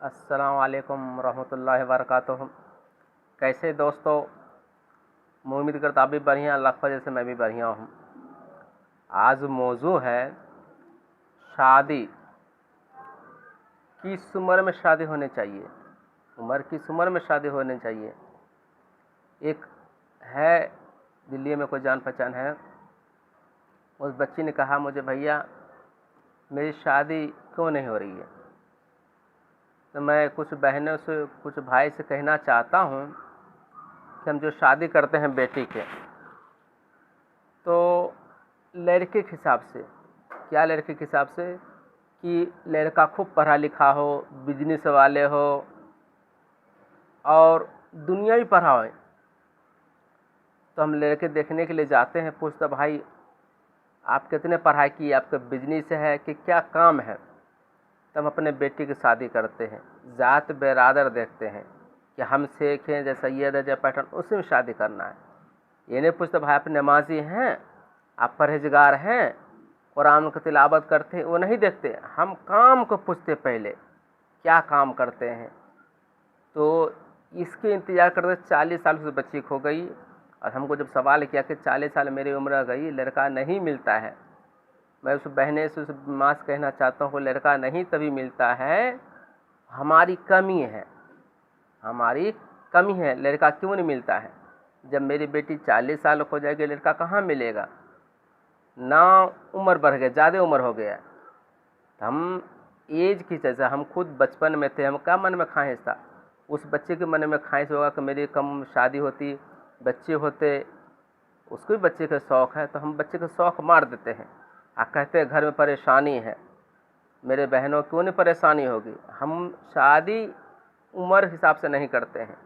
अस्सलाम वालेकुम रहमतुल्लाहि व बरकातुहू। कैसे दोस्तों, मैं उम्मीद करता आप भी बढ़िया, अल्लाह की वजह से मैं भी बढ़िया हूँ। आज मौजू है शादी। किस उम्र में शादी होनी चाहिए, किस उम्र में शादी होनी चाहिए। एक है दिल्ली में कोई जान पहचान है, उस बच्ची ने कहा मुझे, भैया मेरी शादी क्यों नहीं हो रही है। तो मैं कुछ बहनों से, कुछ भाई से कहना चाहता हूँ कि हम जो शादी करते हैं बेटी के, तो लड़के के हिसाब से, क्या लड़के के हिसाब से कि लड़का खूब पढ़ा लिखा हो, बिजनेस वाले हो और दुनिया भी पढ़ा हो। तो हम लड़के देखने के लिए जाते हैं, पूछते भाई आप कितने पढ़ाई की, आपका बिजनेस है कि क्या काम है। तो हम अपने बेटी की शादी करते हैं, ज़ात बेरादर देखते हैं कि हम सीखें जैसा ये रजा पैटर्न, उसी में शादी करना है। ये नहीं पूछते भाई आप नमाजी हैं, आप परहेजगार हैं, कुरान की तिलावत करते हैं, वो नहीं देखते। हम काम को पूछते पहले, क्या काम करते हैं। तो इसके इंतज़ार करते 40 साल से बच्ची खो गई, और हमको जब सवाल किया कि 40 साल मेरी उम्र गई, लड़का नहीं मिलता है। मैं उस बहने से, उस माँ से कहना चाहता हूँ, लड़का नहीं तभी मिलता है, हमारी कमी है, हमारी कमी है। लड़का क्यों नहीं मिलता है। जब मेरी बेटी 40 साल हो जाएगी, लड़का कहाँ मिलेगा ना, उम्र बढ़ गई, ज़्यादा उम्र हो गया। हम एज की जैसा, हम खुद बचपन में थे, हम क्या मन में ख्वाहिश था, उस बच्चे के मन में ख्वाहिश होगा कि मेरी कम शादी होती, बच्चे होते, उसको भी बच्चे का शौक़ है, तो हम बच्चे का शौक़ मार देते हैं। कहते हैं घर में परेशानी है, मेरे बहनों क्यों नहीं परेशानी होगी। हम शादी उम्र हिसाब से नहीं करते हैं,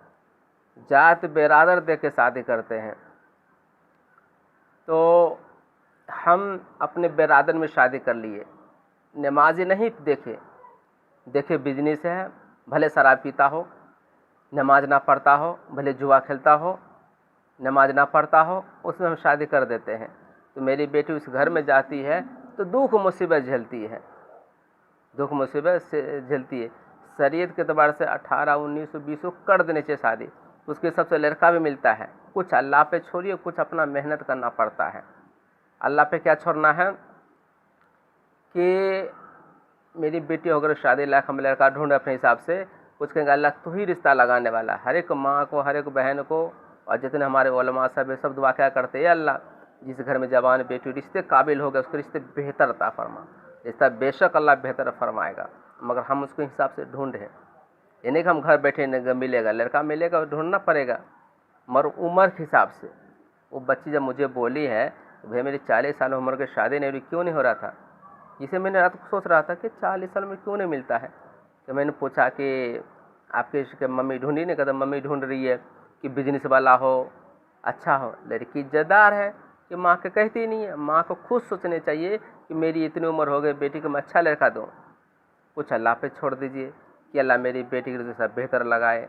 जात बेरादर देख के शादी करते हैं। तो हम अपने बेरादर में शादी कर लिए, नमाजी नहीं देखे बिजनेस है, भले शराब पीता हो, नमाज ना पढ़ता हो, भले जुआ खेलता हो, नमाज ना पढ़ता हो, उसमें हम शादी कर देते हैं। तो मेरी बेटी उस घर में जाती है तो दुख मुसीबत झेलती है, दुख मुसीबत से झेलती है। शरीयत के अतबार से 18, 19, 20 कर देने चाहिए शादी। उसके सबसे लड़का भी मिलता है, कुछ अल्लाह पे छोड़िए, कुछ अपना मेहनत करना पड़ता है। अल्लाह पे क्या छोड़ना है कि मेरी बेटी अगर शादी लायक हम लड़का ढूंढे अपने हिसाब से, कुछ कहेंगे अल्लाह तू ही रिश्ता लगाने वाला। हर एक माँ को, हर एक बहन को, और जितने हमारे उलमा सब सब दुआ क्या करते हैं, अल्लाह जिस घर में जवान बेटी रिश्ते काबिल हो गए, उसके रिश्ते बेहतर अता फरमा। रिश्ता बेशक अल्लाह बेहतर फरमाएगा, मगर हम उसके हिसाब से ढूंढें। ये नहीं कि हम घर बैठे नहीं मिलेगा, लड़का मिलेगा, ढूंढना पड़ेगा, मगर उम्र के हिसाब से। वो बच्ची जब मुझे बोली है भाई मेरी 40 साल उम्र की शादी नहीं हुई, क्यों नहीं हो रहा था, जिसे मैंने रात को सोच रहा था कि 40 साल में क्यों नहीं मिलता है। तो मैंने पूछा कि आपके इसके मम्मी ढूंढी नहीं, कहता मम्मी ढूंढ रही है कि बिजनेस वाला हो, अच्छा हो। लड़की इज्जतदार है कि माँ के कहती नहीं है। माँ को खुद सोचने चाहिए कि मेरी इतनी उम्र हो गई, बेटी को मैं अच्छा लड़का दूँ। कुछ अल्लाह पे छोड़ दीजिए कि अल्लाह मेरी बेटी का रिश्ता बेहतर लगाए।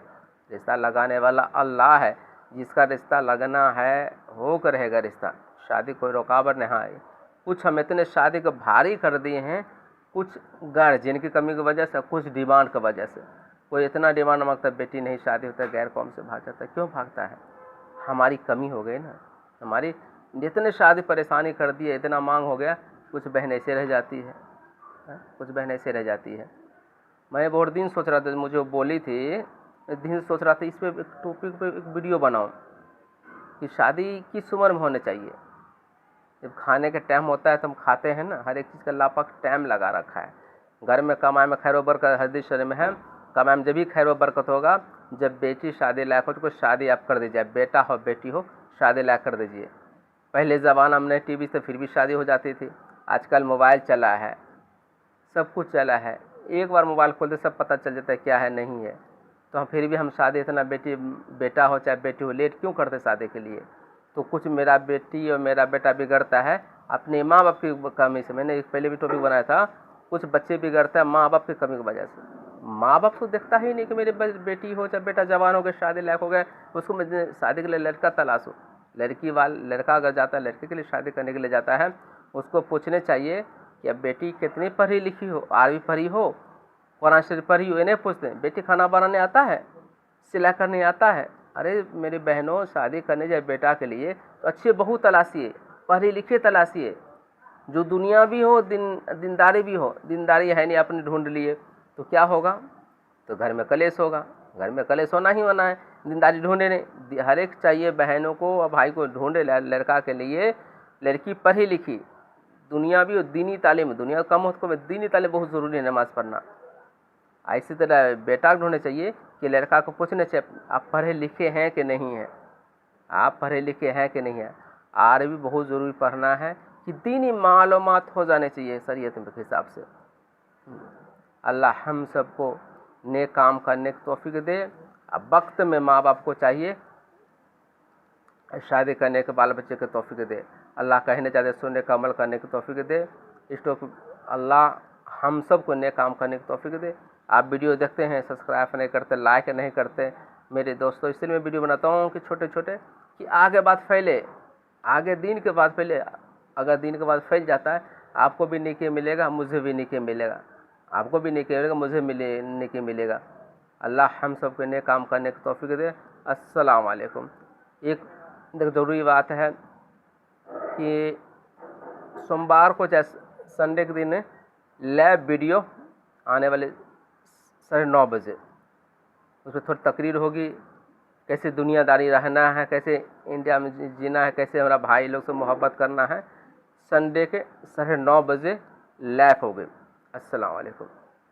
रिश्ता लगाने वाला अल्लाह है, जिसका रिश्ता लगना है हो कर रहेगा रिश्ता, शादी कोई रुकावट नहीं आए। कुछ हम इतने शादी को भारी कर दिए हैं, कुछ गार्जियन की कमी की वजह से, कुछ डिमांड की वजह से। कोई इतना डिमांड मांगता है बेटी नहीं शादी होता है, गैर कौम से भाग जाता है। क्यों भागता है, हमारी कमी हो गई ना, हमारी जितने शादी परेशानी कर दी है, इतना मांग हो गया, कुछ बहन ऐसे रह जाती है, कुछ बहन ऐसे रह जाती है। मैं बहुत दिन सोच रहा था, मुझे बोली थी, एक दिन सोच रहा था इस पे एक टॉपिक पे एक वीडियो बनाऊं कि शादी किस उम्र में होने चाहिए। जब खाने का टाइम होता है तो हम खाते हैं ना, हर एक चीज़ का अल्लाह पाक टाइम लगा रखा है। घर में कमाई में खैर व बरकत, हदीस शरीफ में है, कमाई में जब भी खैर व बरकत होगा जब बेटी शादी लायक हो, तो शादी आप कर दीजिए, बेटा हो बेटी हो शादी लायक कर दीजिए। पहले ज़माना में टीवी से फिर भी शादी हो जाती थी, आजकल मोबाइल चला है, सब कुछ चला है, एक बार मोबाइल खोलते सब पता चल जाता है क्या है नहीं है। तो हम फिर भी हम शादी इतना बेटा हो चाहे बेटी हो लेट क्यों करते शादी के लिए। तो कुछ मेरा बेटी और मेरा बेटा बिगड़ता है अपने माँ बाप की कमी से। मैंने पहले भी टॉपिक बनाया था, कुछ बच्चे बिगड़ते हैं माँ बाप की कमी की वजह से। माँ बाप को देखता ही नहीं कि मेरी बेटी हो चाहे बेटा जवान हो गए, शादी लायक हो गए, उसको मैं शादी के लिए लड़का तलाशूँ। लड़का अगर जाता है लड़के के लिए शादी करने के लिए जाता है, उसको पूछने चाहिए कि अब बेटी कितनी पढ़ी लिखी हो, 8वीं पढ़ी हो, कुरान शरीफ पढ़ी हो, इन्हें पूछते हैं बेटी खाना बनाने आता है, सिलाई करने आता है। अरे मेरी बहनों, शादी करने जाए बेटा के लिए तो अच्छी बहू तलाशिए, पढ़ी लिखी तलाशिए, जो दुनिया भी हो, दीनदारी भी हो। दीनदारी है नहीं, अपने ढूंढ लिए तो क्या होगा? तो घर में कलेश होगा। घर में कलेश होना ही होना है, दीनदारी ढूंढे नहीं। हर एक चाहिए बहनों को और भाई को ढूंढे लड़का के लिए लड़की पढ़ी लिखी, दुनिया भी हो, दीनी तालीम। दुनिया कम हो तो दीनी तालीम बहुत ज़रूरी है, नमाज़ पढ़ना। इसी तरह बेटा ढूंढने चाहिए कि लड़का को पूछना चाहिए आप पढ़े लिखे हैं कि नहीं हैं, आप पढ़े लिखे हैं कि नहीं हैं। अरबी बहुत ज़रूरी पढ़ना है कि दीनी मालूमात हो जाने चाहिए शरीयत के हिसाब से। अल्लाह हम सबको नेक काम करने की तौफीक दे। अब वक्त में माँ बाप को चाहिए शादी करने के, बाल बच्चे के तौफीक दे। अल्लाह कहने चाहते सुनने का अमल करने की तौफीक दे। इस अल्लाह हम सब को नेक काम करने की तौफीक दे। आप वीडियो देखते हैं, सब्सक्राइब नहीं करते, लाइक नहीं करते मेरे दोस्तों, इसलिए मैं वीडियो बनाता हूँ कि छोटे छोटे कि आगे बात फैले, आगे दीन के बाद फैले। अगर दीन के बाद फैल जाता है आपको भी नेकी मिलेगा, मुझे भी नेकी मिलेगा, आपको भी नेकी मिलेगा, मुझे नेकी मिलेगा। अल्लाह हम सब को नेक काम करने की तौफीक दे। अस्सलाम वालेकुम। एक ज़रूरी बात है कि सोमवार को चाहे संडे के दिन लाइव वीडियो आने वाले 9:30 बजे, उसमें थोड़ी तकरीर होगी, कैसे दुनियादारी रहना है, कैसे इंडिया में जीना है, कैसे हमारा भाई लोग से मोहब्बत करना है। संडे के 9:30 बजे लाइव हो गए। अस्सलाम वालेकुम।